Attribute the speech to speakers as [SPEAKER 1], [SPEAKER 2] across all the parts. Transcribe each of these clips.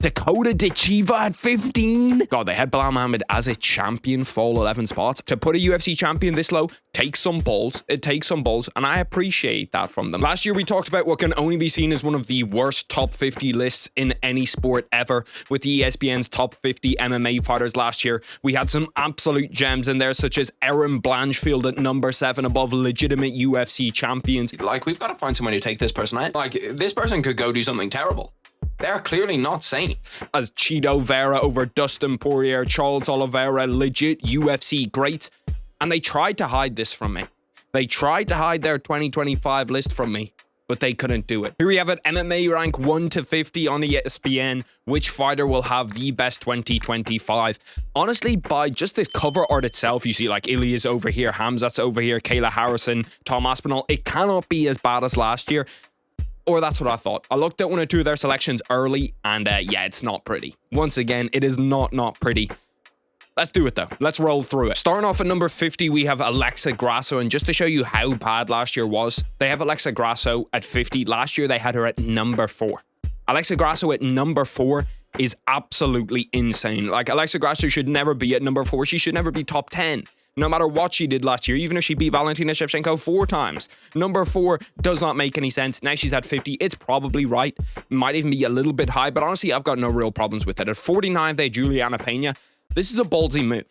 [SPEAKER 1] Dakota Dichiva at 15. God, they had Bilal Muhammad as a champion for all 11 spots. To put a UFC champion this low takes some balls. It takes some balls, and I appreciate that from them. Last year, we talked about what can only be seen as one of the worst top 50 lists in any sport ever. With the ESPN's top 50 MMA fighters last year, we had some absolute gems in there, such as Erin Blanchfield at number 7 above legitimate UFC champions. Like, we've got to find somebody to take this person out. Like, this person could go do something terrible. They're clearly not sane. As Chito Vera over Dustin Poirier, Charles Oliveira, legit UFC greats. And they tried to hide this from me. They tried to hide their 2025 list from me, but they couldn't do it. Here we have it, MMA rank 1 to 50 on ESPN. Which fighter will have the best 2025? Honestly, by just this cover art itself, you see like Ilia's over here, Khamzat's over here, Kayla Harrison, Tom Aspinall. It cannot be as bad as last year. Or that's what I thought. I looked at one or two of their selections early, and yeah, it's not pretty. Once again, it is not pretty. Let's do it though. Let's roll through it. Starting off at number 50, we have Alexa Grasso, and just to show you how bad last year was, they have Alexa Grasso at 50. Last year, they had her at number 4. Alexa Grasso at number 4 is absolutely insane. Like, Alexa Grasso should never be at number 4. She should never be top 10. No matter what she did last year, even if she beat Valentina Shevchenko 4 times. Number 4 does not make any sense. Now she's at 50. It's probably right. Might even be a little bit high, but honestly, I've got no real problems with it. At 49, they Juliana Pena. This is a ballsy move,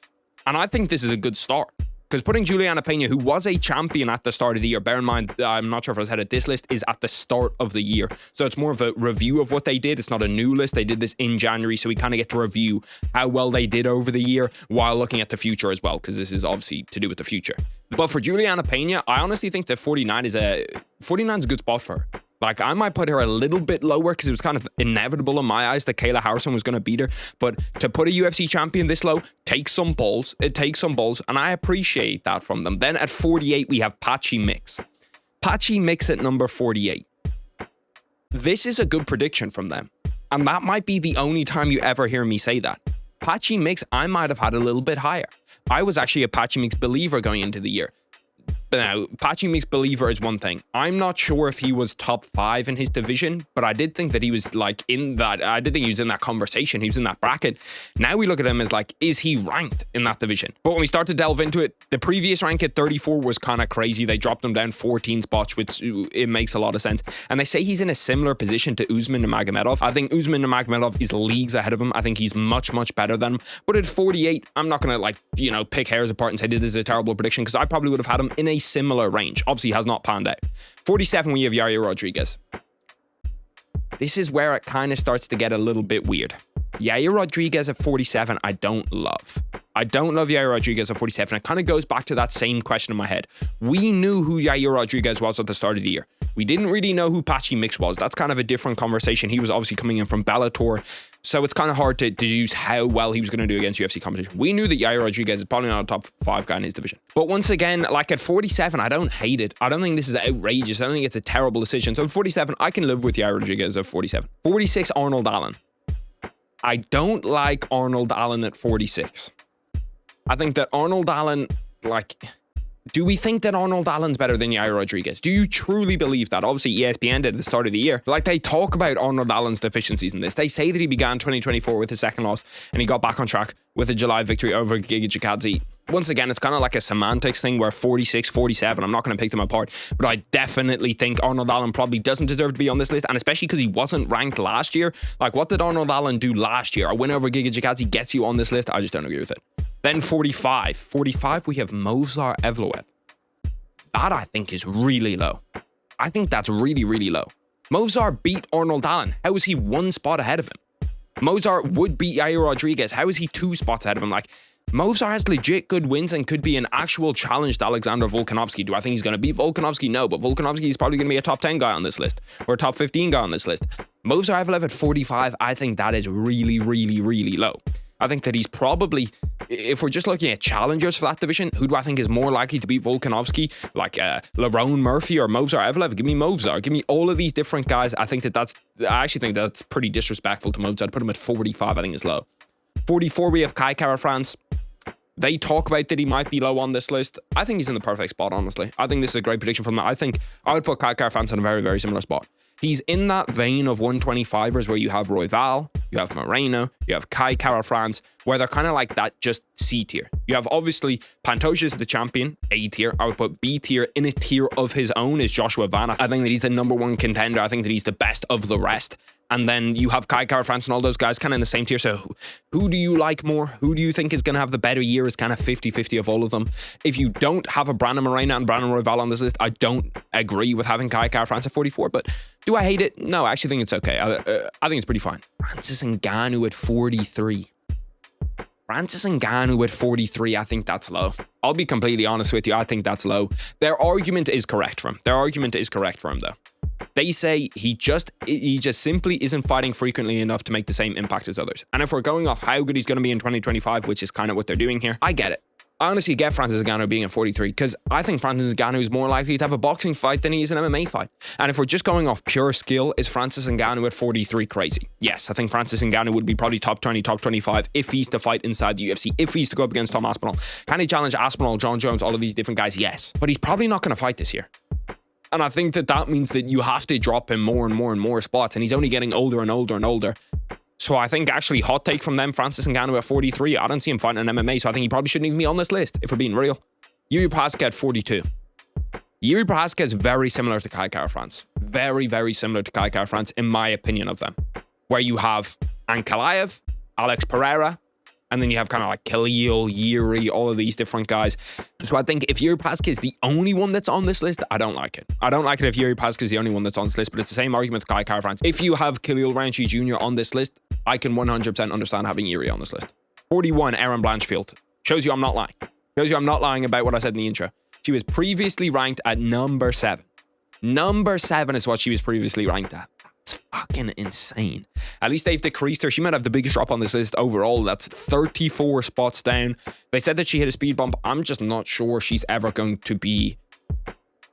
[SPEAKER 1] and I think this is a good start. Because putting Juliana Pena, who was a champion at the start of the year, bear in mind, I'm not sure if I was ahead of this list, is at the start of the year. So it's more of a review of what they did. It's not a new list. They did this in January, so we kind of get to review how well they did over the year while looking at the future as well, because this is obviously to do with the future. But for Juliana Pena, I honestly think that 49 is a good spot for her. Like, I might put her a little bit lower because it was kind of inevitable in my eyes that Kayla Harrison was going to beat her. But to put a UFC champion this low takes some balls. It takes some balls, and I appreciate that from them. Then at 48, we have Patchy Mix. Patchy Mix at number 48. This is a good prediction from them. And that might be the only time you ever hear me say that. Patchy Mix, I might have had a little bit higher. I was actually a Patchy Mix believer going into the year. But now, Patchy Mix believer is one thing. I'm not sure if he was top 5 in his division, but I did think that he was like in that, I did think he was in that conversation. He was in that bracket. Now we look at him as like, is he ranked in that division? But when we start to delve into it, the previous rank at 34 was kind of crazy. They dropped him down 14 spots, which it makes a lot of sense. And they say he's in a similar position to Usman Nurmagomedov. I think Usman Nurmagomedov is leagues ahead of him. I think he's much better than him. But at 48, I'm not going to like, you know, pick hairs apart and say this is a terrible prediction, because I probably would have had him in a similar range. Obviously has not panned out. 47, we have Yair Rodriguez. This is where it kind of starts to get a little bit weird. Yair Rodriguez at 47, I don't love. I don't love Yair Rodriguez at 47. It kind of goes back to that same question in my head. We knew who Yair Rodriguez was at the start of the year. We didn't really know who Patchy Mix was. That's kind of a different conversation. He was obviously coming in from Bellator, so it's kind of hard to deduce how well he was going to do against UFC competition. We knew that Yair Rodriguez is probably not a top 5 guy in his division. But once again, like at 47, I don't hate it. I don't think this is outrageous. I don't think it's a terrible decision. So at 47, I can live with Yair Rodriguez at 47. 46, Arnold Allen. I don't like Arnold Allen at 46. I think that Arnold Allen, like, do we think that Arnold Allen's better than Yair Rodriguez? Do you truly believe that? Obviously, ESPN did at the start of the year. Like, they talk about Arnold Allen's deficiencies in this. They say that he began 2024 with his second loss, and he got back on track with a July victory over Giga Chikadze. Once again, it's kind of like a semantics thing where 46, 47, I'm not going to pick them apart, but I definitely think Arnold Allen probably doesn't deserve to be on this list, and especially because he wasn't ranked last year. Like, what did Arnold Allen do last year? A win over Giga Chikadze gets you on this list. I just don't agree with it. Then 45. 45, we have Movsar Evloev. That, I think, is really low. I think that's really low. Movsar beat Arnold Allen. How is he 1 spot ahead of him? Movsar would beat Yair Rodriguez. How is he 2 spots ahead of him? Like, Movsar has legit good wins and could be an actual challenge to Alexander Volkanovski. Do I think he's going to beat Volkanovski? No, but Volkanovski is probably going to be a top 10 guy on this list, or a top 15 guy on this list. Movsar Evloev at 45, I think that is really low. I think that he's probably, if we're just looking at challengers for that division, who do I think is more likely to beat Volkanovski? Like Lerone Murphy or Movsar Evloev? Give me Movsar. Give me all of these different guys. I actually think that's pretty disrespectful to Movsar. I'd put him at 45, I think is low. 44, we have Kai Kara-France. They talk about that he might be low on this list. I think he's in the perfect spot, honestly. I think this is a great prediction from him. I think I would put Kai Kara-France in a very similar spot. He's in that vein of 125ers where you have Royval, you have Moreno, you have Kai Kara-France, where they're kind of like that just C tier. You have obviously Pantoja is the champion, A tier. I would put B tier. In a tier of his own is Joshua Van. I think that he's the #1 contender. I think that he's the best of the rest. And then you have Kai Kara-France and all those guys kind of in the same tier. So who do you like more? Who do you think is going to have the better year? Is kind of 50-50 of all of them. If you don't have a Brandon Moreno and Brandon Royval on this list, I don't agree with having Kai Kara-France at 44. But do I hate it? No, I actually think it's okay. I think it's pretty fine. Francis Ngannou at 43. Francis Ngannou at 43, I think that's low. I'll be completely honest with you. I think that's low. Their argument is correct for him. Though. They say he just simply isn't fighting frequently enough to make the same impact as others. And if we're going off how good he's going to be in 2025, which is kind of what they're doing here, I get it. I honestly get Francis Ngannou being at 43 because I think Francis Ngannou is more likely to have a boxing fight than he is an MMA fight. And if we're just going off pure skill, is Francis Ngannou at 43 crazy? Yes, I think Francis Ngannou would be probably top 20, top 25 if he's to fight inside the UFC, if he's to go up against Tom Aspinall. Can he challenge Aspinall, John Jones, all of these different guys? Yes. But he's probably not going to fight this year. And I think that means that you have to drop him more and more and more spots, and he's only getting older and older and older. So I think actually hot take from them, Francis Ngannou at 43, I don't see him fighting in MMA, so I think he probably shouldn't even be on this list, if we're being real. Yuri Prochazka at 42. Yuri Prochazka is very similar to Kai Kara-France. Very, very similar to Kai Kara-France, in my opinion of them. Where you have Ankalaev, Alex Pereira, and then you have kind of like Khalil, Yuri, all of these different guys. So I think if Yuri Prochazka is the only one that's on this list, I don't like it. I don't like it if Yuri Prochazka is the only one that's on this list, but it's the same argument with Kai Kara-France. If you have Khalil Rountree Jr. on this list, I can 100% understand having Yuri on this list. 41, Erin Blanchfield. Shows you I'm not lying. Shows you I'm not lying about what I said in the intro. She was previously ranked at number 7. Number 7 is what she was previously ranked at. That's fucking insane. At least they've decreased her. She might have the biggest drop on this list overall. That's 34 spots down. They said that she hit a speed bump. I'm just not sure she's ever going to be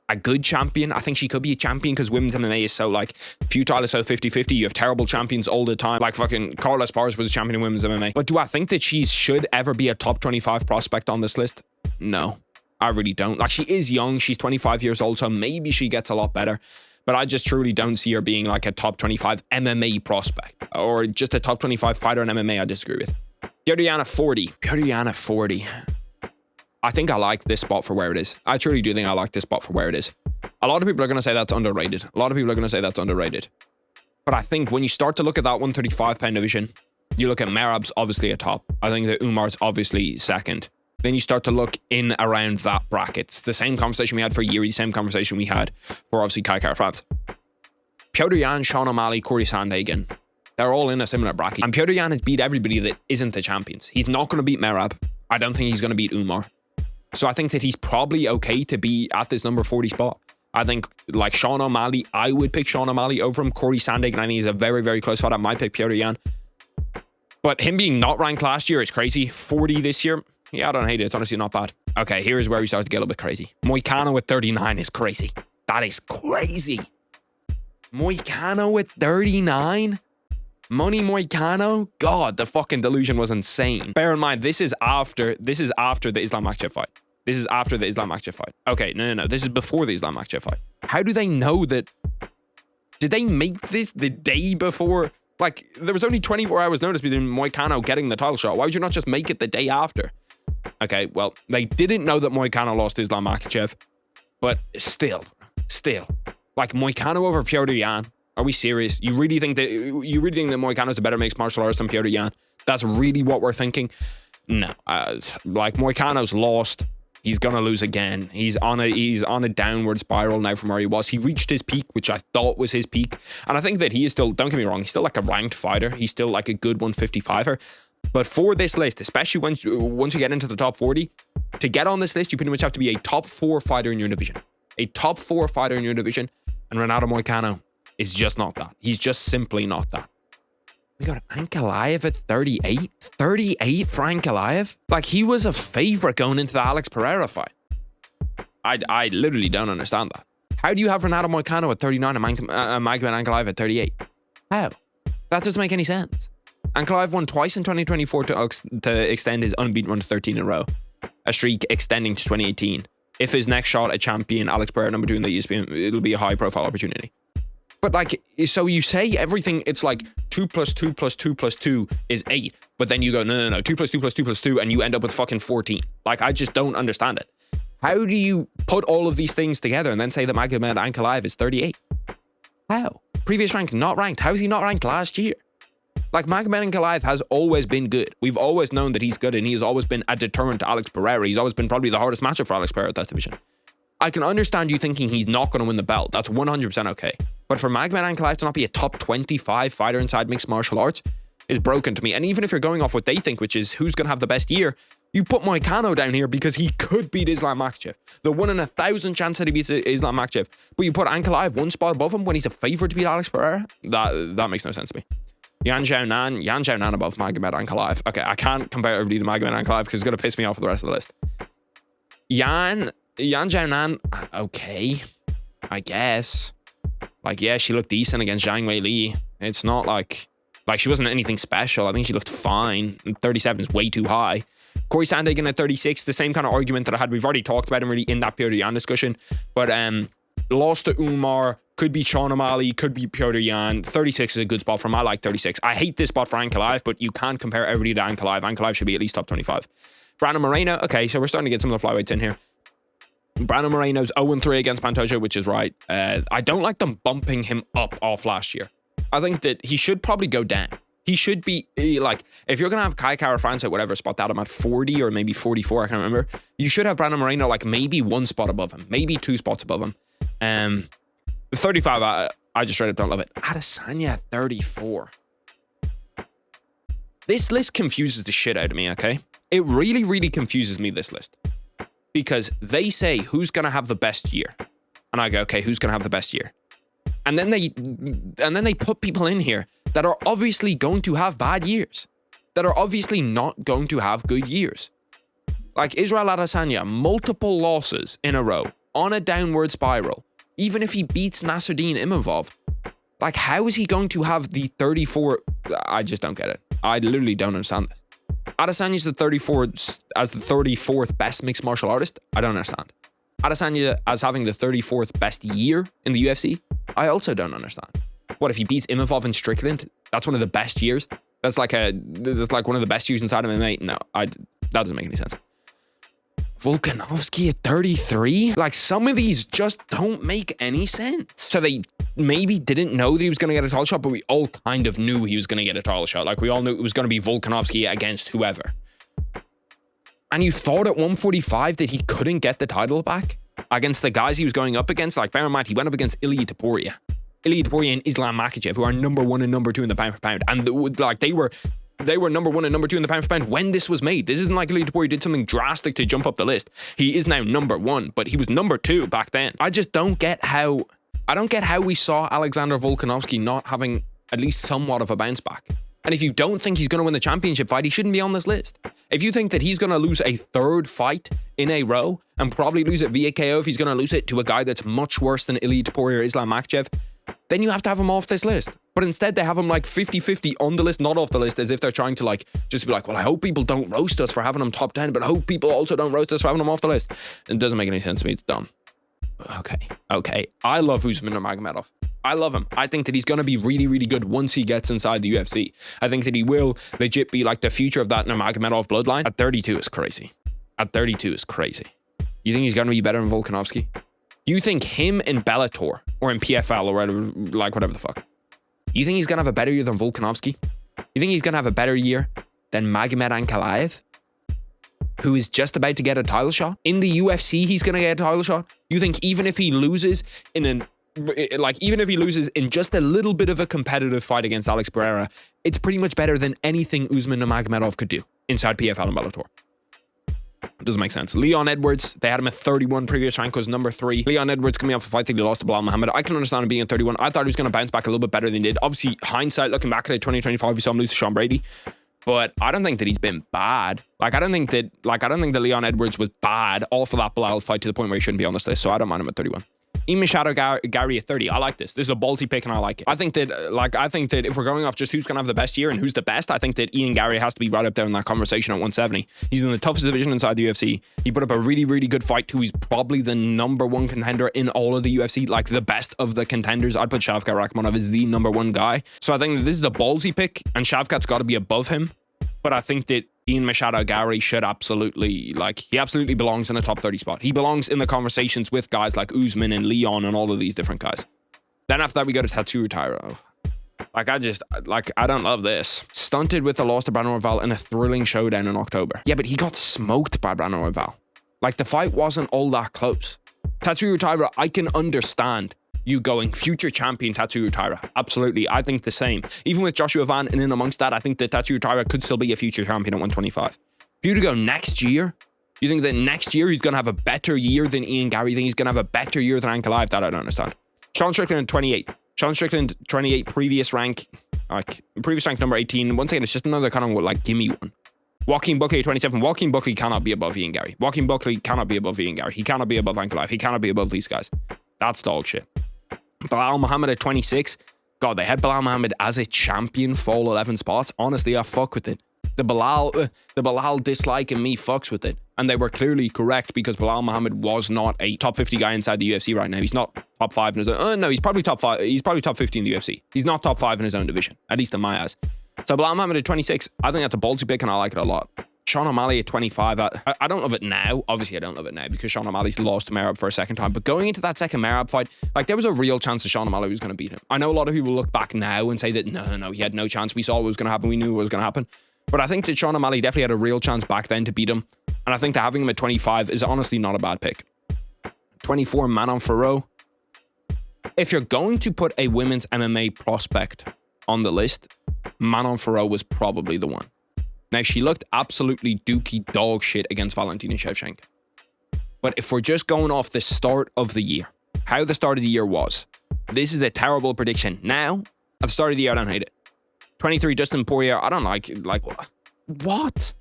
[SPEAKER 1] a good champion. I think she could be a champion because women's MMA is so like futile, is so 50-50. You have terrible champions all the time. Like fucking Carla Esparza was a champion in women's MMA. But do I think that she should ever be a top 25 prospect on this list? No, I really don't. Like, she is young. She's 25 years old, so maybe she gets a lot better. But I just truly don't see her being like a top 25 MMA prospect or just a top 25 fighter in MMA. I disagree with. Petr Yan 40. Petr Yan 40. I think I like this spot for where it is. I truly do think I like this spot for where it is. A lot of people are going to say that's underrated. But I think when you start to look at that 135-pound division, you look at Merab's obviously a top. I think that Umar's obviously second. Then you start to look in around that bracket. It's the same conversation we had for Yuri, same conversation we had for obviously Kai Kara-France. Petr Yan, Sean O'Malley, Corey Sandhagen. They're all in a similar bracket. And Petr Yan has beat everybody that isn't the champions. He's not going to beat Merab. I don't think he's going to beat Umar. So I think that he's probably okay to be at this number 40 spot. I think like Sean O'Malley, I would pick Sean O'Malley over him. Corey Sandhagen, I think he's a very, very close fight. I might pick Petr Yan. But him being not ranked last year is crazy. 40 this year. Yeah, I don't hate it. It's honestly not bad. Okay, here's where we start to get a little bit crazy. Moicano at 39 is crazy. That is crazy. Moicano at 39? Money Moicano? God, the fucking delusion was insane. Bear in mind, this is after the Islam Makhachev fight. This is after the Islam Makhachev fight. Okay, no. This is before the Islam Makhachev fight. How do they know that? Did they make this the day before? Like, there was only 24 hours notice between Moicano getting the title shot. Why would you not just make it the day after? Okay, well, they didn't know that Moicano lost to Islam Makhachev, but still, like Moicano over Petr Yan. Are we serious? You really think that Moicano's a better mixed martial artist than Petr Yan? That's really what we're thinking? No, like Moicano's lost. He's gonna lose again. He's on a downward spiral now from where he was. He reached his peak, which I thought was his peak, and I think that he is still. Don't get me wrong. He's still like a ranked fighter. He's still like a good 155er. But for this list, especially once you get into the top 40, to get on this list, you pretty much have to be a top 4 fighter in your division. A top 4 fighter in your division, and Renato Moicano is just not that. He's just simply not that. We got Ankalaev at 38? 38 for Ankalaev? Like, he was a favorite going into the Alex Pereira fight. I literally don't understand that. How do you have Renato Moicano at 39 and Magomed Ankalaev at 38? How? That doesn't make any sense. Ankalaev won twice in 2024 to extend his unbeaten run to 13 in a row. A streak extending to 2018. If his next shot at champion Alex Pereira number 2 in the ESPN, it'll be a high-profile opportunity. But like, so you say everything, it's like 2 plus 2 plus 2 plus 2 is 8. But then you go, no, 2 plus 2 plus 2 plus 2, and you end up with fucking 14. Like, I just don't understand it. How do you put all of these things together and then say that Magomed Ankalaev is 38? How? Previous rank, not ranked. How is he not ranked last year? Like, Magomed Ankalaev has always been good. We've always known that he's good, and he has always been a deterrent to Alex Pereira. He's always been probably the hardest matchup for Alex Pereira at that division. I can understand you thinking he's not going to win the belt. That's 100% okay. But for Magomed Ankalaev to not be a top 25 fighter inside mixed martial arts is broken to me. And even if you're going off what they think, which is who's going to have the best year, you put Moicano down here because he could beat Islam Makhachev. The 1 in 1,000 chance that he beats Islam Makhachev. But you put Ankalaev 1 spot above him when he's a favorite to beat Alex Pereira? That makes no sense to me. Yan Xiaonan above Magomed Ankalaev. Okay, I can't compare everybody to Magomed Ankalaev because it's going to piss me off for the rest of the list. Yan Xiaonan, okay, I guess. Like, yeah, she looked decent against Zhang Weili. It's not like she wasn't anything special. I think she looked fine. 37 is way too high. Corey Sandhagen at 36, the same kind of argument that I had. We've already talked about him really in that Piotr Yan discussion. But lost to Umar, could be Sean O'Malley, could be Piotr Yan. 36 is a good spot for him. I like 36. I hate this spot for Ankalaev, but you can't compare everybody to Ankalaev. Ankalaev should be at least top 25. Brandon Moreno, okay, so we're starting to get some of the flyweights in here. Brandon Moreno's 0-3 against Pantoja, which is right. I don't like them bumping him up off last year. I think that he should probably go down. He should be, like, if you're going to have Kai Kara France at whatever spot that I'm at 40 or maybe 44, I can't remember. You should have Brandon Moreno, like, maybe 1 spot above him. Maybe 2 spots above him. 35, I just straight up don't love it. Adesanya at 34. This list confuses the shit out of me, okay? It really, really confuses me, this list. Because they say who's going to have the best year. And I go, okay, who's going to have the best year? And then they put people in here that are obviously going to have bad years. That are obviously not going to have good years. Like Israel Adesanya, multiple losses in a row on a downward spiral. Even if he beats Nasruddin Imavov, like, how is he going to have the 34? I just don't get it. I literally don't understand this. Adesanya's the 34th best mixed martial artist. I don't understand. Adesanya as having the 34th best year in the UFC. I also don't understand. What if he beats Imavov in Strickland? That's one of the best years. That's like one of the best years inside of MMA. No, that doesn't make any sense. Volkanovski at 33? Like, some of these just don't make any sense. So they maybe didn't know that he was going to get a title shot, but we all kind of knew he was going to get a title shot. Like, we all knew it was going to be Volkanovski against whoever. And you thought at 145 that he couldn't get the title back against the guys he was going up against? Like, bear in mind, he went up against Ilia Topuria. Ilia Topuria and Islam Makhachev, who are number 1 and number 2 in the pound for pound. And like, they were number 1 and number 2 in the pound for pound when this was made. This isn't like Ilia Topuria did something drastic to jump up the list. He is now number 1, but he was number 2 back then. I just don't get how... I don't get how we saw Alexander Volkanovski not having at least somewhat of a bounce back. And if you don't think he's going to win the championship fight, he shouldn't be on this list. If you think that he's going to lose a 3rd fight in a row and probably lose it via KO, if he's going to lose it to a guy that's much worse than Ilia Topuria or Islam Makhachev, then you have to have him off this list. But instead, they have him like 50-50 on the list, not off the list, as if they're trying to like just be like, well, I hope people don't roast us for having him top 10, but I hope people also don't roast us for having him off the list. It doesn't make any sense to me. It's dumb. Okay. I love Usman Nurmagomedov. I love him. I think that he's going to be really, really good once he gets inside the UFC. I think that he will legit be like the future of that Nurmagomedov bloodline. At 32 is crazy. You think he's going to be better than Volkanovski? You think him in Bellator or in PFL or whatever the fuck? You think he's going to have a better year than Volkanovski? You think he's going to have a better year than Magomed Ankalaev, who is just about to get a title shot? In the UFC, he's going to get a title shot? You think even if he loses in just a little bit of a competitive fight against Alex Pereira, it's pretty much better than anything Usman Nurmagomedov could do inside PFL and Bellator? It doesn't make sense. Leon Edwards, they had him at 31, previous rank was number 3. Leon Edwards coming off a fight that he lost to Bilal Muhammad. I can understand him being at 31. I thought he was going to bounce back a little bit better than he did. Obviously, hindsight, looking back at it, 2025, we saw him lose to Sean Brady. But I don't think that he's been bad. I don't think that Leon Edwards was bad off of that Bilal fight to the point where he shouldn't be on this list. So I don't mind him at 31. Ian Machado Gary at 30. I like this. This is a ballsy pick and I like it. I think that if we're going off just who's going to have the best year and who's the best, I think that Ian Gary has to be right up there in that conversation at 170. He's in the toughest division inside the UFC. He put up a really, really good fight too. He's probably the #1 contender in all of the UFC, like the best of the contenders. I'd put Shavkat Rakhmonov as the #1 guy. So I think that this is a ballsy pick and Shavkat's got to be above him. But I think that Ian Machado Gary should absolutely, he absolutely belongs in a top 30 spot. He belongs in the conversations with guys like Usman and Leon and all of these different guys. Then after that, we go to Tatsuro Taira. I don't love this. Stunted with the loss to Brandon Royval in a thrilling showdown in October. Yeah, but he got smoked by Brandon Royval. The fight wasn't all that close. Tatsuro Taira, I can understand you going future champion Tatsuro Taira. Absolutely. I think the same. Even with Joshua Van and in amongst that, I think that Tatsuro Taira could still be a future champion at 125. If you were to go next year, you think that next year he's going to have a better year than Ian Gary? You think he's going to have a better year than Ankalaev? That I don't understand. Sean Strickland at 28. Sean Strickland, 28, previous rank number 18. Once again, it's just another kind of gimme one. Joaquin Buckley at 27. Joaquin Buckley cannot be above Ian Gary. Joaquin Buckley cannot be above Ian Gary. He cannot be above Ankalaev. He cannot be above these guys. That's dog shit. Bilal Muhammad at 26. God, they had Bilal Muhammad as a champion for all 11 spots. Honestly, I fuck with it. The Bilal dislike in me fucks with it. And they were clearly correct because Bilal Muhammad was not a top 50 guy inside the UFC right now. He's not top 5 in his own. No, he's probably top 5. He's probably top 50 in the UFC. He's not top 5 in his own division, at least in my eyes. So Bilal Muhammad at 26. I think that's a ballsy pick and I like it a lot. Sean O'Malley at 25. I don't love it now. Obviously, I don't love it now because Sean O'Malley's lost to Merab for a second time. But going into that second Merab fight, there was a real chance that Sean O'Malley was going to beat him. I know a lot of people look back now and say that, no, he had no chance. We saw what was going to happen. We knew what was going to happen. But I think that Sean O'Malley definitely had a real chance back then to beat him. And I think that having him at 25 is honestly not a bad pick. 24, Manon Fiorot. If you're going to put a women's MMA prospect on the list, Manon Fiorot was probably the one. Now, she looked absolutely dookie dog shit against Valentina Shevchenko. But if we're just going off the start of the year, how the start of the year was, this is a terrible prediction. Now, at the start of the year, I don't hate it. 23, Dustin Poirier, I don't like what?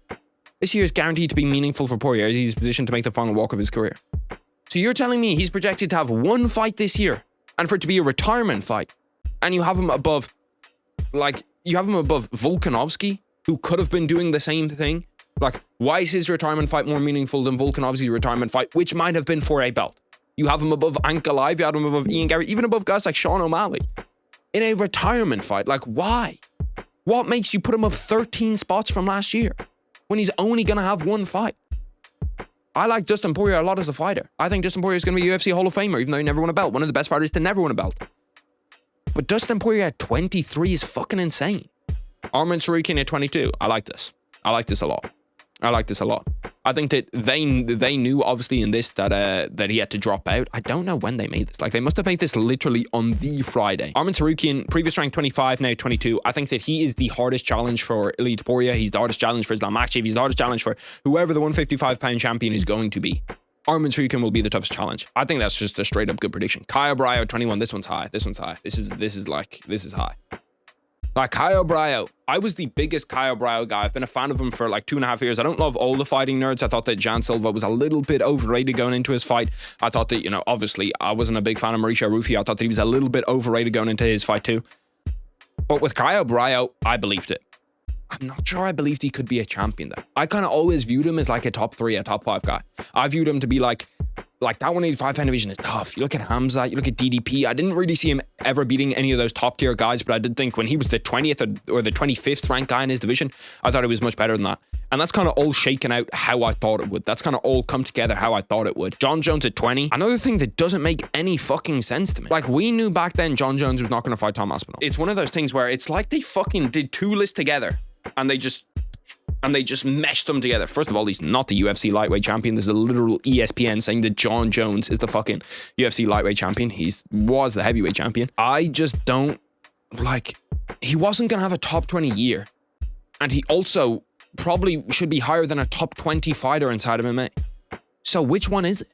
[SPEAKER 1] This year is guaranteed to be meaningful for Poirier as he's positioned to make the final walk of his career. So you're telling me he's projected to have one fight this year and for it to be a retirement fight, and you have him above, Volkanovski, who could have been doing the same thing? Why is his retirement fight more meaningful than Volkanovski's retirement fight, which might have been for a belt? You have him above Ankalaev, you have him above Ian Gary, even above guys like Sean O'Malley. In a retirement fight, why? What makes you put him up 13 spots from last year when he's only going to have one fight? I like Dustin Poirier a lot as a fighter. I think Dustin Poirier is going to be a UFC Hall of Famer, even though he never won a belt. One of the best fighters to never win a belt. But Dustin Poirier at 23 is fucking insane. Arman Tsarukyan at 22. I like this. I like this a lot. I think that they knew obviously in this that he had to drop out. I don't know when they made this. They must have made this literally on the Friday. Arman Tsarukyan, previous rank 25, now 22. I think that he is the hardest challenge for Ilia Topuria. He's the hardest challenge for Islam Makhachev. He's the hardest challenge for whoever the 155-pound champion is going to be. Arman Tsarukyan will be the toughest challenge. I think that's just a straight up good prediction. Caio Bravo at 21. This one's high. This is high. Caio Bravo, I was the biggest Caio Bravo guy. I've been a fan of him for 2.5 years. I don't love all the fighting nerds. I thought that Jan Silva was a little bit overrated going into his fight. I thought that, obviously I wasn't a big fan of Mauricio Rufio. I thought that he was a little bit overrated going into his fight too. But with Caio Bravo, I believed it. I'm not sure I believed he could be a champion though. I kind of always viewed him as a top 3, a top 5 guy. I viewed him to be that 185-pound division is tough. You look at Khamzat, you look at DDP. I didn't really see him ever beating any of those top-tier guys, but I did think when he was the 20th or the 25th ranked guy in his division, I thought he was much better than that. And that's kind of all shaken out how I thought it would. That's kind of all come together how I thought it would. John Jones at 20. Another thing that doesn't make any fucking sense to me. We knew back then John Jones was not going to fight Tom Aspinall. It's one of those things where it's like they fucking did 2 lists together and they just meshed them together. First of all, he's not the UFC lightweight champion. There's a literal ESPN saying that John Jones is the fucking UFC lightweight champion. He was the heavyweight champion. I just don't he wasn't going to have a top 20 year. And he also probably should be higher than a top 20 fighter inside of MMA. So which one is it?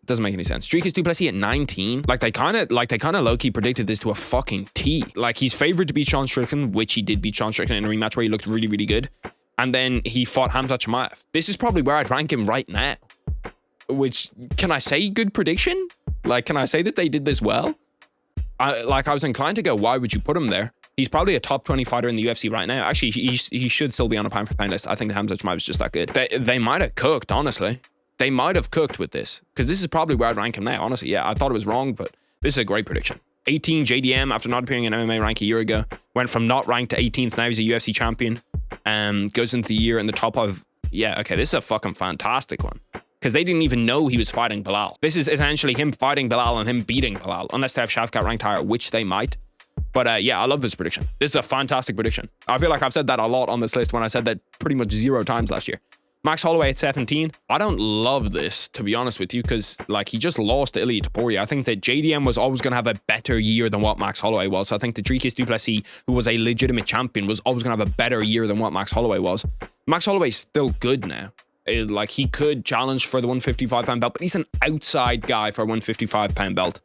[SPEAKER 1] Doesn't make any sense. Dricus du Plessis at 19. They kind of low-key predicted this to a fucking T. He's favored to beat Sean Strickland, which he did beat Sean Strickland in a rematch where he looked really, really good. And then he fought Khamzat Chimaev. This is probably where I'd rank him right now. Which, can I say good prediction? Like, can I say that they did this well? I was inclined to go, why would you put him there? He's probably a top 20 fighter in the UFC right now. Actually, he should still be on a pound for pound list. I think the Khamzat Chimaev is just that good. They might have cooked, honestly. They might have cooked with this, because this is probably where I'd rank him now. Honestly, yeah, I thought it was wrong, but this is a great prediction. 18 JDM after not appearing in MMA rank a year ago. Went from not ranked to 18th. Now he's a UFC champion. Goes into the year in the top of... Yeah, okay, this is a fucking fantastic one. Because they didn't even know he was fighting Bilal. This is essentially him fighting Bilal and him beating Bilal. Unless they have Shavkat ranked higher, which they might. But yeah, I love this prediction. This is a fantastic prediction. I feel like I've said that a lot on this list when I said that pretty much 0 times last year. Max Holloway at 17. I don't love this, to be honest with you, because like he just lost to Ilia Topuria. I think that JDM was always going to have a better year than what Max Holloway was. So I think the Dricus du Plessis, who was a legitimate champion, was always going to have a better year than what Max Holloway was. Max Holloway's still good now. Like he could challenge for the 155-pound belt, but he's an outside guy for a 155-pound belt.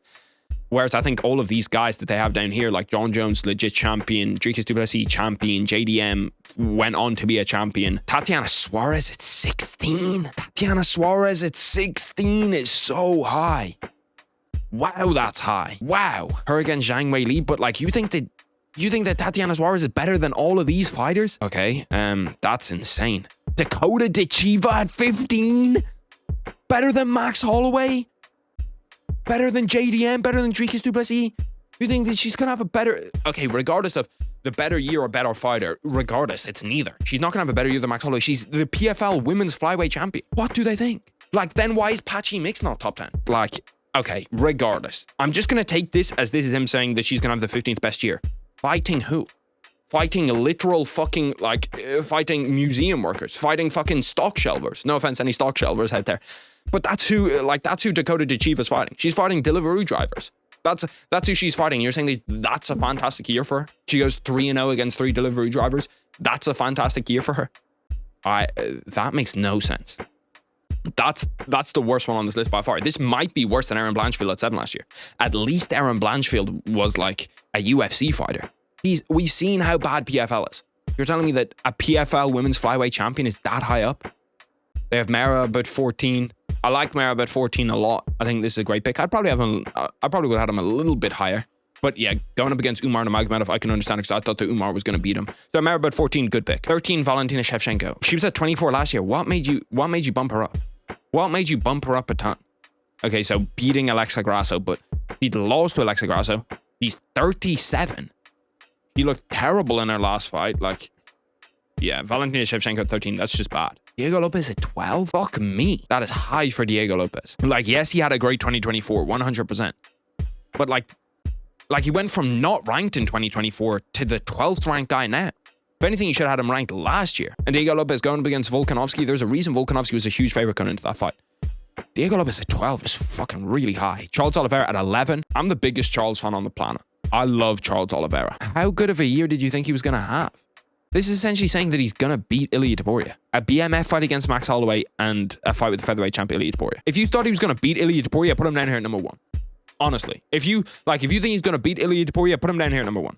[SPEAKER 1] Whereas I think all of these guys that they have down here, like John Jones, legit champion, Dricus du Plessis, champion, JDM went on to be a champion. Tatiana Suarez at 16. Tatiana Suarez at 16 is so high. Wow, that's high. Wow. Her against Zhang Wei Li, but like you think that Tatiana Suarez is better than all of these fighters? Okay, that's insane. Dakota Dichiva at 15? Better than Max Holloway? Better than JDM, better than Dricus du Plessis? You think that she's gonna have a better... Okay, regardless of the better year or better fighter, regardless, it's neither. She's not gonna have a better year than Max Holloway. She's the PFL women's flyweight champion. What do they think? Like, then why is Patchy Mix not top 10? Like, okay, regardless. I'm just gonna take this as this is him saying that she's gonna have the 15th best year. Fighting who? Fighting literal fucking, like, fighting museum workers. Fighting fucking stock shelvers. No offense, any stock shelvers out there. But that's who Dakota Dichiva is fighting. She's fighting delivery drivers. That's who she's fighting. You're saying that's a fantastic year for her? She goes 3-0 against 3 delivery drivers. That's a fantastic year for her. That makes no sense. That's the worst one on this list by far. This might be worse than Aaron Blanchfield at 7 last year. At least Aaron Blanchfield was like a UFC fighter. We've seen how bad PFL is. You're telling me that a PFL women's flyweight champion is that high up? They have Mara about 14. I like Mara about 14 a lot. I think this is a great pick. I probably would have had him a little bit higher. But yeah, going up against Umar Nurmagomedov, I can understand because I thought that Umar was going to beat him. So Mara about 14, good pick. 13, Valentina Shevchenko. She was at 24 last year. What made you bump her up? What made you bump her up a ton? Okay, so beating Alexa Grasso, but he'd lost to Alexa Grasso. He's 37. He looked terrible in her last fight. Like, yeah, Valentina Shevchenko at 13, that's just bad. Diego Lopez at 12? Fuck me. That is high for Diego Lopez. Like, yes, he had a great 2024, 100%. But like he went from not ranked in 2024 to the 12th ranked guy now. If anything, you should have had him ranked last year. And Diego Lopez going up against Volkanovski, there's a reason Volkanovski was a huge favorite going into that fight. Diego Lopez at 12 is fucking really high. Charles Oliveira at 11. I'm the biggest Charles fan on the planet. I love Charles Oliveira. How good of a year did you think he was going to have? This is essentially saying that he's going to beat Ilia Topuria. A BMF fight against Max Holloway and a fight with the featherweight champ Ilia Topuria. If you thought he was going to beat Ilia Topuria, put him down here at number 1. Honestly. If you think he's going to beat Ilia Topuria, put him down here at number 1.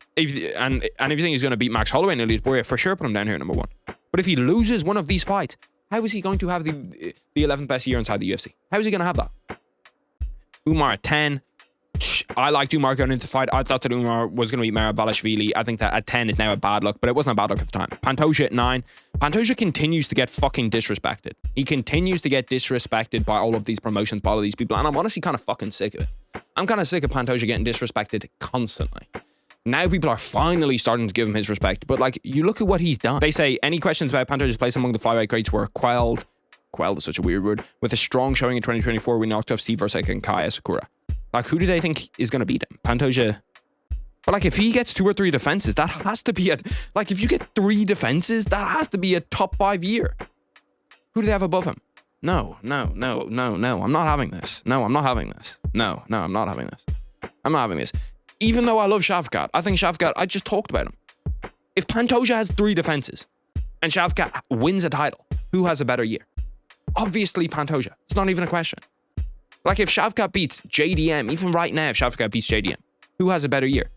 [SPEAKER 1] And if you think he's going to beat Max Holloway and Ilia Topuria, for sure put him down here at number 1. But if he loses one of these fights, how is he going to have the 11th best year inside the UFC? How is he going to have that? Umar at 10. I liked Umar going into the fight. I thought that Umar was going to beat Mara Balashvili. I think that at 10 is now a bad look, but it wasn't a bad look at the time. Pantoja at 9. Pantoja continues to get fucking disrespected. He continues to get disrespected by all of these promotions, by all of these people, and I'm honestly kind of fucking sick of it. I'm kind of sick of Pantoja getting disrespected constantly. Now people are finally starting to give him his respect, but like, you look at what he's done. They say any questions about Pantoja's place among the flyweight greats were quelled. Quelled is such a weird word. With a strong showing in 2024, we knocked off Steve Versek and Kaya Sakura. Like, who do they think is going to beat him? Pantoja. But like, if he gets 2 or 3 defenses, that has to be like, if you get 3 defenses, that has to be a top 5 year. Who do they have above him? No. I'm not having this. No, I'm not having this. No, I'm not having this. I'm not having this. Even though I love Shavkat, I think Shavkat, I just talked about him. If Pantoja has 3 defenses and Shavkat wins a title, who has a better year? Obviously Pantoja. It's not even a question. Like, if Shavkat beats JDM, even right now, if Shavkat beats JDM, who has a better year?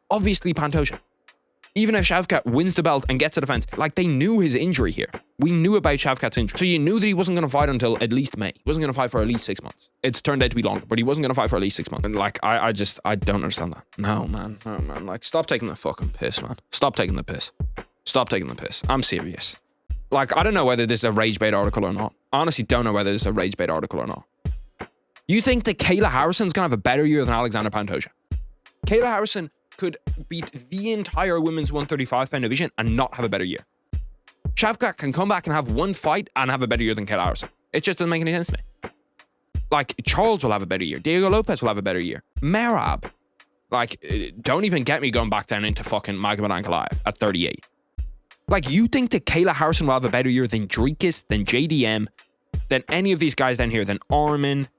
[SPEAKER 1] Obviously Pantoja. Even if Shavkat wins the belt and gets a defense, like, they knew his injury here. We knew about Shavkat's injury. So you knew that he wasn't going to fight until at least May. He wasn't going to fight for at least 6 months. It's turned out to be longer, but he wasn't going to fight for at least 6 months. And like, I don't understand that. No, man. No, man. Like, stop taking the fucking piss, man. Stop taking the piss. Stop taking the piss. I'm serious. Like, I don't know whether this is a rage bait article or not. I honestly don't know whether this is a rage bait article or not. You think that Kayla Harrison's going to have a better year than Alexander Pantoja? Kayla Harrison could beat the entire women's 135-pound division and not have a better year. Shavkat can come back and have one fight and have a better year than Kayla Harrison. It just doesn't make any sense to me. Like, Charles will have a better year. Diego Lopez will have a better year. Merab. Like, don't even get me going back down into fucking Magomed Ankalaev at 38. Like, you think that Kayla Harrison will have a better year than Dricus, than JDM, than any of these guys down here, than Armin,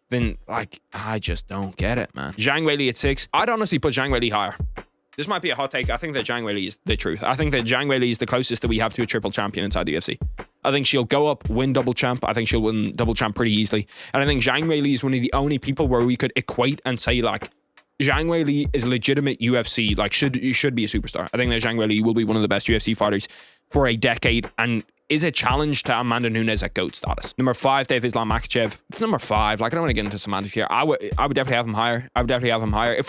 [SPEAKER 1] then, like, I just don't get it, man. Zhang Weili at 6. I'd honestly put Zhang Weili higher. This might be a hot take. I think that Zhang Weili is the truth. I think that Zhang Weili is the closest that we have to a triple champion inside the UFC. I think she'll go up, win double champ. I think she'll win double champ pretty easily. And I think Zhang Weili is one of the only people where we could equate and say, like, Zhang Weili is legitimate UFC, like, should be a superstar. I think that Zhang Weili will be one of the best UFC fighters for a decade and is a challenge to Amanda Nunes at GOAT status. Number 5, they have Islam Makhachev. It's number 5. Like, I don't want to get into semantics here. I would definitely have him higher. I would definitely have him higher.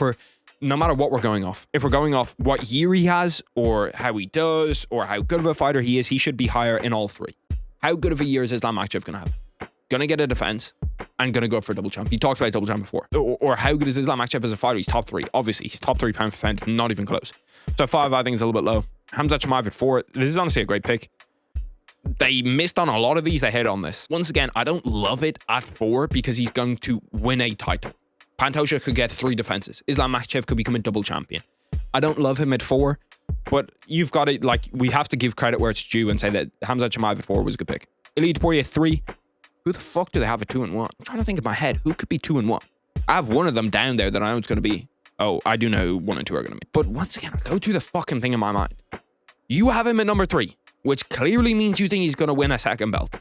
[SPEAKER 1] No matter what we're going off. If we're going off what year he has or how he does or how good of a fighter he is, he should be higher in all 3. How good of a year is Islam Makhachev going to have? Going to get a defense and going to go for a double champ. He talked about double champ before. Or how good is Islam Makhachev as a fighter? He's top 3. Obviously, he's top 3 pound for pound. Not even close. So 5, I think, is a little bit low. Khamzat Chimaev at 4. This is honestly a great pick. They missed on a lot of these. They hit on this. Once again, I don't love it at 4 because he's going to win a title. Pantoja could get 3 defenses. Islam Makhachev could become a double champion. I don't love him at 4, but you've got it. Like, we have to give credit where it's due and say that Khamzat Chimaev at 4 was a good pick. Ilia Topuria at 3. Who the fuck do they have at 2 and 1? I'm trying to think in my head. Who could be 2 and 1? I have one of them down there that I know it's going to be. Oh, I do know who 1 and 2 are going to be. But once again, I go to the fucking thing in my mind. You have him at number 3, which clearly means you think he's going to win a second belt.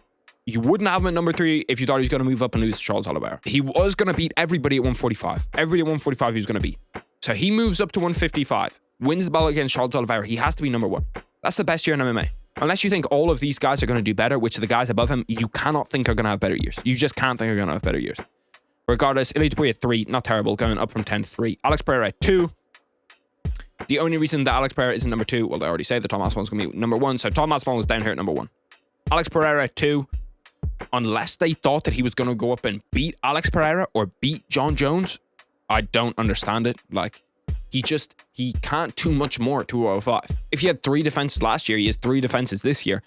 [SPEAKER 1] You wouldn't have him at number 3 if you thought he was going to move up and lose to Charles Oliveira. He was going to beat everybody at 145. Everybody at 145 he was going to beat. So he moves up to 155, wins the belt against Charles Oliveira. He has to be number 1. That's the best year in MMA. Unless you think all of these guys are going to do better, which the guys above him, you cannot think are going to have better years. You just can't think are going to have better years. Regardless, Ilia Topuria at 3, not terrible, going up from 10 to 3. Alex Pereira at 2. The only reason that Alex Pereira isn't number 2, well, they already say that Tom Aspinall's going to be number 1, so Tom Aspinall is down here at number 1. Alex Pereira at 2. Unless they thought that he was going to go up and beat Alex Pereira or beat John Jones, I don't understand it. Like, he can't do much more at 205. If he had 3 defenses last year, he has 3 defenses this year.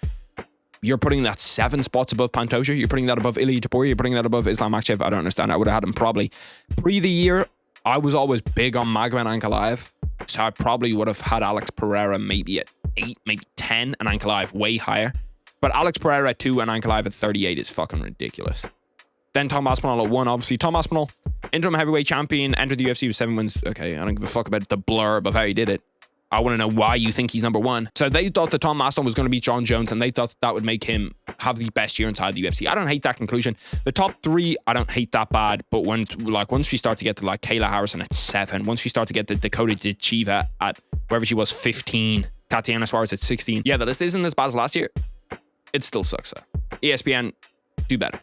[SPEAKER 1] You're putting that 7 spots above Pantoja. You're putting that above Ilia Topuria. You're putting that above Islam Makhachev. I don't understand. I would have had him probably pre the year. I was always big on Magomed Ankalaev, so I probably would have had Alex Pereira maybe at 8, maybe 10, and Ankalaev way higher. But Alex Pereira at 2 and Ankalaev at 38 is fucking ridiculous. Then Tom Aspinall at 1, obviously. Tom Aspinall, interim heavyweight champion, entered the UFC with 7 wins. Okay, I don't give a fuck about the blurb of how he did it. I want to know why you think he's number 1. So they thought that Tom Aspinall was going to beat John Jones, and they thought that would make him have the best year inside the UFC. I don't hate that conclusion. The top 3, I don't hate that bad. But once we start to get to like Kayla Harrison at 7, once we start to get the Dakota Chiva at wherever she was 15, Tatiana Suarez at 16. Yeah, the list isn't as bad as last year. It still sucks though. ESPN, do better.